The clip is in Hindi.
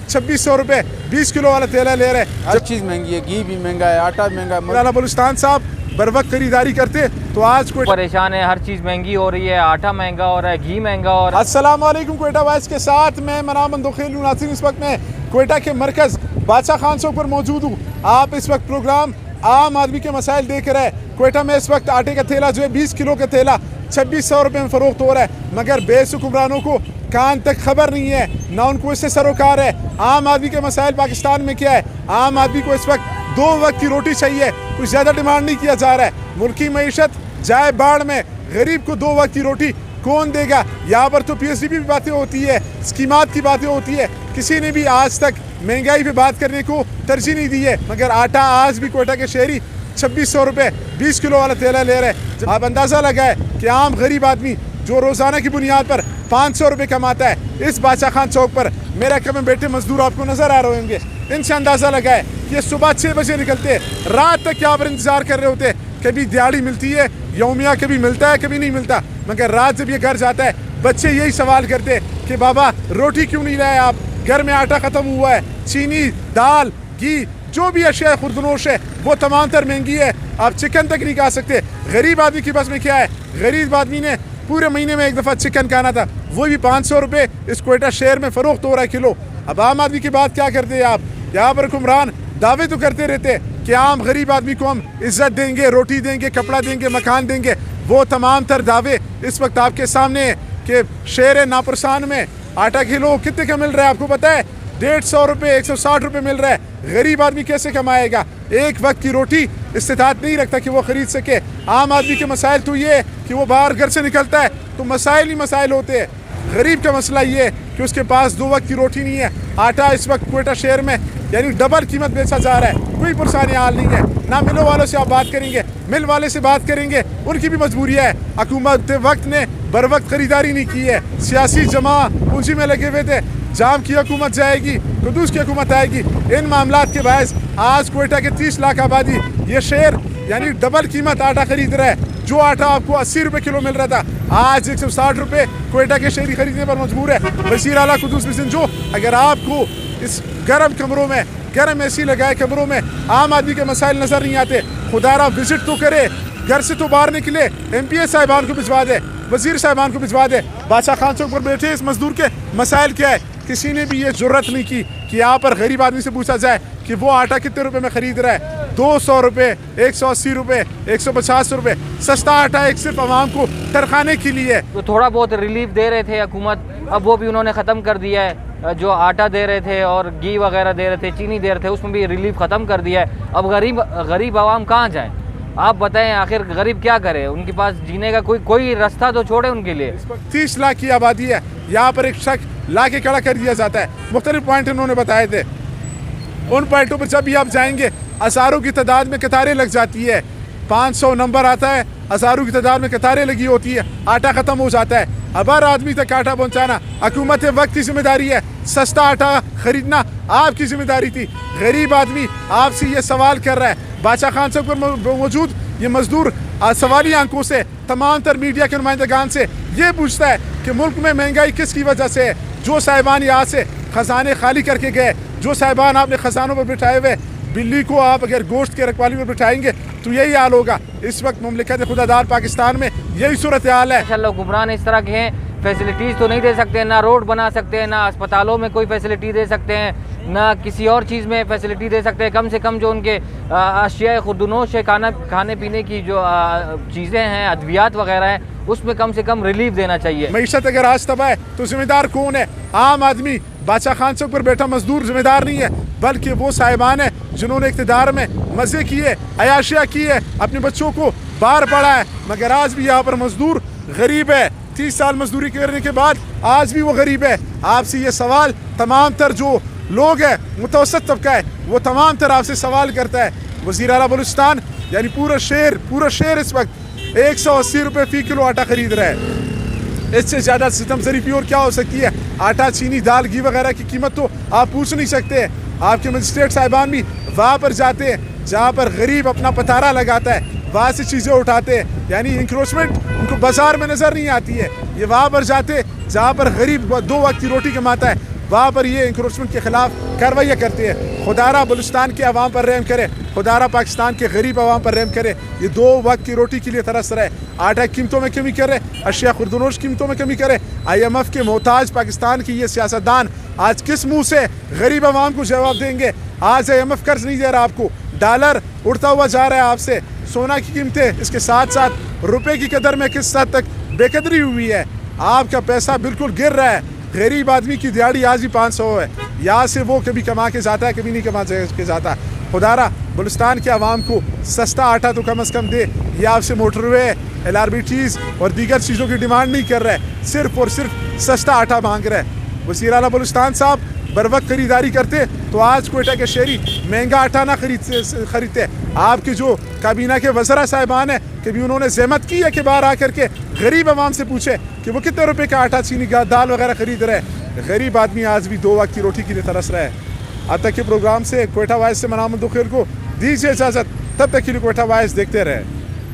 ₹2600 20 किलो वाला तेल ले रहे हैं। हर चीज़ महंगी है, घी भी महंगा है, आटा महंगा है। मौलाना बलूचिस्तान साहब बर वक्त खरीदारी करते तो आज कोई परेशान है, हर चीज़ महंगी हो रही है, आटा महंगा हो रहा है, घी महंगा हो रहा है। अस्सलाम वालेकुम, क्वेटा वाइस के साथ मैं मनाम मंदोखेल नाज़रीन, इस वक्त मैं क्वेटा के मरकज़ बादशाह खान चौक पर मौजूद हूँ। आप इस वक्त प्रोग्राम आम आदमी के मसाइल देख रहे हैं। क्वेटा में इस वक्त आटे का थैला जो है 20 किलो का थैला ₹2600 में फरोख्त हो रहा है, मगर बेस हुक्मरानों को कान तक खबर नहीं है, ना उनको इससे सरोकार है। आम आदमी के मसाइल पाकिस्तान में क्या है? आम आदमी को इस वक्त 2 वक्त की रोटी चाहिए, कुछ ज़्यादा डिमांड नहीं किया जा रहा है। मुल्की मईशत जाए बाढ़ में, गरीब को 2 वक्त की रोटी कौन देगा? यहाँ पर तो PSDB की बातें होती है, स्कीमात की बातें होती है, किसी ने भी आज तक महंगाई पे बात करने को तरजीह नहीं दी है। मगर आटा आज भी कोयटा के शहरी ₹2600 20 किलो वाला तेला ले रहे हैं। आप अंदाज़ा लगाए कि आम गरीब आदमी जो रोज़ाना की बुनियाद पर ₹500 कमाता है, इस बादशाह खान चौक पर मेरा कम बेटे मजदूर आपको नज़र आ रहे होंगे। इनसे अंदाज़ा लगाए कि ये सुबह 6 बजे निकलते, रात तक यहाँ पर इंतज़ार कर रहे होते। कभी दिहाड़ी मिलती है, यौमिया कभी मिलता है, कभी नहीं मिलता, मगर रात जब ये घर जाता है बच्चे यही सवाल करते कि बाबा रोटी क्यों नहीं लाए आप? घर में आटा ख़त्म हुआ है, चीनी, दाल, घी, जो भी अशिया खुर्दनोश है वो तमाम तर महंगी है। आप चिकन तक नहीं खा सकते। गरीब आदमी के पास में क्या है? गरीब आदमी ने पूरे महीने में एक दफ़ा चिकन खाना था, वो भी ₹500 इस कोयटा शहर में फ़रोख्त हो रहा है किलो। अब आम आदमी की बात क्या करते हैं आप? यहाँ पर हुक्मरान दावे तो करते रहते कि आम गरीब आदमी को हम इज्जत देंगे, रोटी देंगे, कपड़ा देंगे, मकान देंगे। वो तमाम तर दावे इस वक्त आपके सामने है कि शहर नापुरसान में आटा किलो कितने का मिल रहा है? आपको पता है? ₹150 ₹160 मिल रहा है। गरीब आदमी कैसे कमाएगा? एक वक्त की रोटी इस्तिताअत नहीं रखता कि वो खरीद सके। आम आदमी के मसाइल तो ये है कि वो बाहर घर से निकलता है तो मसाइल ही मसाइल होते हैं। गरीब का मसला ये है कि उसके पास 2 वक्त की रोटी नहीं है। आटा इस वक्त कोयटा शहर में यानी डबल कीमत बेचा जा रहा है। कोई परेशानी हाल नहीं है। ना मिलों वालों से आप बात करेंगे, मिल वाले से बात करेंगे, उनकी भी मजबूरी है। हुकूमत वक्त ने बर वक्त खरीदारी नहीं की है। सियासी जमा पूंजी में लगे हुए थे। जाम की हुकूमत जाएगी, कुदूस की हुकूमत आएगी। इन मामलात के बायस आज कोयटा के 30 लाख आबादी ये शहर यानी डबल कीमत आटा खरीद रहा है। जो आटा आपको ₹80 किलो मिल रहा था आज ₹160 कोयटा के शहरी खरीदने पर मजबूर है। वज़ीर आला कुदूस बिसिन जो अगर आपको इस गर्म कमरों में गर्म AC लगाए कमरों में आम आदमी के मसाइल नजर नहीं आते, खुदारा विजिट तो करे, घर से तो बाहर निकले, MPA साहिबान को भिजवा दे, वजीर साहिबान को भिजवा दे। बादशाह खान चौक पर बैठे इस मजदूर के मसाइल क्या है? किसी ने भी ये जुर्रत नहीं की कि यहाँ पर गरीब आदमी से पूछा जाए कि वो आटा कितने रुपए में खरीद रहा है। ₹200 ₹180 ₹150 सस्ता आटा एक सिर्फ आवाम को तरखाने के लिए। तो थोड़ा बहुत रिलीफ दे रहे थे हुकूमत, अब वो भी उन्होंने ख़त्म कर दिया है। जो आटा दे रहे थे और घी वगैरह दे रहे थे, चीनी दे रहे थे, उसमें भी रिलीफ ख़त्म कर दिया है। अब गरीब आवाम कहाँ जाए? आप बताएं, आखिर गरीब क्या करे? उनके पास जीने का कोई रास्ता तो छोड़े उनके लिए। 30 लाख की आबादी है, यहाँ पर एक शख्स ला के खड़ा कर दिया जाता है। मुख्तलिफ पॉइंट उन्होंने बताए थे। उन पॉइंटों पर जब भी आप जाएंगे हज़ारों की तादाद में कतारें लग जाती है। 500 नंबर आता है, हज़ारों की तादाद में कतारें लगी होती है, आटा ख़त्म हो जाता है। अब हर आदमी तक आटा पहुँचाना हुकूमत वक्त की जिम्मेदारी है। सस्ता आटा खरीदना आपकी जिम्मेदारी थी। गरीब आदमी आपसे ये सवाल कर रहा है। बादशाह खान चौक पर मौजूद ये मजदूर सवाली आंखों से तमाम तर मीडिया के नुमाइंदगान से ये पूछता है कि मुल्क में महंगाई किसकी वजह से है? जो साहिबान यहाँ से खजाने खाली करके गए, जो साहिबान आपने खजानों पर बिठाए हुए, बिल्ली को आप अगर गोश्त के रखवाली में बिठाएंगे तो यही हाल होगा। इस वक्त मुमलिकत खुदादार पाकिस्तान में यही सूरत हाल है। माशाल्लाह हुक्मरान इस तरह के हैं, फैसिलिटीज़ तो नहीं दे सकते, ना रोड बना सकते हैं, ना अस्पतालों में कोई फैसिलिटी दे सकते हैं, ना किसी और चीज़ में फैसिलिटी दे सकते हैं। कम से कम जो उनके अशिया खुर्दनोश है, खाने पीने की जो चीज़ें हैं, अद्वियात वगैरह हैं, उसमें कम से कम रिलीफ देना चाहिए। मईशत अगर आज तबाह है तो जिम्मेदार कौन है? आम आदमी। बादशाह खान चौक पर बैठा मजदूर जिम्मेदार नहीं है, बल्कि वो साहिबान है जिन्होंने इक़्तिदार में मज़े किए, अयाशिया की है, अपने बच्चों को बाहर पढ़ा है। मगर आज भी यहाँ पर मजदूर गरीब है। 30 साल मजदूरी करने के बाद आज भी वो गरीब है। आपसे ये सवाल तमाम तर जो लोग हैं, मुतवसत तबका है, वो तमाम तर आपसे सवाल करता है। वज़ीर आला बलूचिस्तान यानी पूरा शहर इस वक्त ₹180 फ़ी किलो आटा खरीद रहा है। इससे ज़्यादा सितम ज़रीफ़ी और क्या हो सकती है? आटा, चीनी, दाल, घी वगैरह की कीमत तो आप पूछ नहीं सकते। आपके मजिस्ट्रेट साहिबान भी वहाँ पर जाते हैं जहाँ पर गरीब अपना पतारा लगाता है, वहाँ से चीज़ें उठाते हैं। यानी इंक्रोचमेंट उनको बाजार में नज़र नहीं आती है। ये वहाँ पर जाते जहाँ पर गरीब 2 वक्त की रोटी कमाता है, वहाँ पर ये इंक्रोचमेंट के ख़िलाफ़ कार्रवाइयाँ करते हैं। खुदारा बलूचिस्तान के अवाम पर रहम करे, खुदारा पाकिस्तान के गरीब अवाम पर रहम करे। ये 2 वक्त की रोटी के लिए तरस रहे, आटा कीमतों में कमी करे, अशिया खुर्दनोश कीमतों में कमी करे। IMF के मोहताज पाकिस्तान की ये सियासतदान आज किस मुँह से गरीब अवाम को जवाब देंगे? आज IMF कर्ज नहीं दे रहा आपको, डॉलर उड़ता हुआ जा रहा है आपसे, सोना की कीमतें, इसके साथ साथ रुपए की कदर में किस हद तक बेकदरी हुई है। आपका पैसा बिल्कुल गिर रहा है। गरीब आदमी की दिहाड़ी आज भी 500 है। यहाँ से वो कभी कमा के जाता है, कभी नहीं कमा के जाता। खुदारा बलूचिस्तान के अवाम को सस्ता आटा तो कम से कम दे। ये आपसे मोटरवे, LRBTs और दीगर चीज़ों की डिमांड नहीं कर रहा है, सिर्फ और सिर्फ सस्ता आटा मांग रहा है। वज़ीर आला बलूचिस्तान साहब बर वक्त खरीदारी करते तो आज कोयटा के शहरी महंगा आटा ना खरीदते। आपके जो काबीना के वज़रा साहिबान हैं, कभी उन्होंने ज़हमत की है कि बाहर आकर के गरीब आवाम से पूछे कि वो कितने रुपए का आटा, चीनी, दाल वगैरह खरीद रहे हैं? गरीब आदमी आज भी 2 वक्त की रोटी के लिए तरस रहा है। अब तक के प्रोग्राम से कोयटा वॉइस से मनाम दुखेल को दीजिए इजाज़त। तब तक के लिए कोयटा वॉइस देखते रहे।